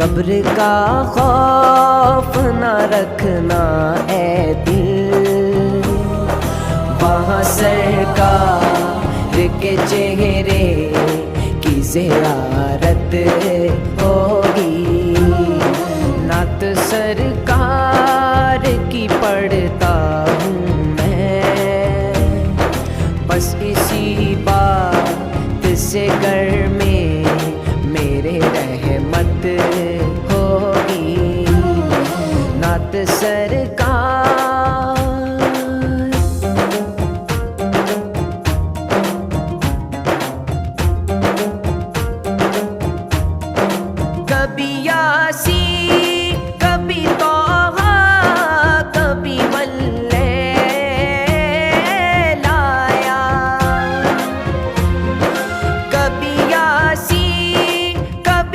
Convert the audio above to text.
कब्र का खौफ न रखना ऐ दिल, वहाँ सरकार के चेहरे की ज़ियारत होगी। नात सरकार की पढ़ता हूँ मैं, बस इसी बात से घर में मेरे रहमत होगी। नात सरकार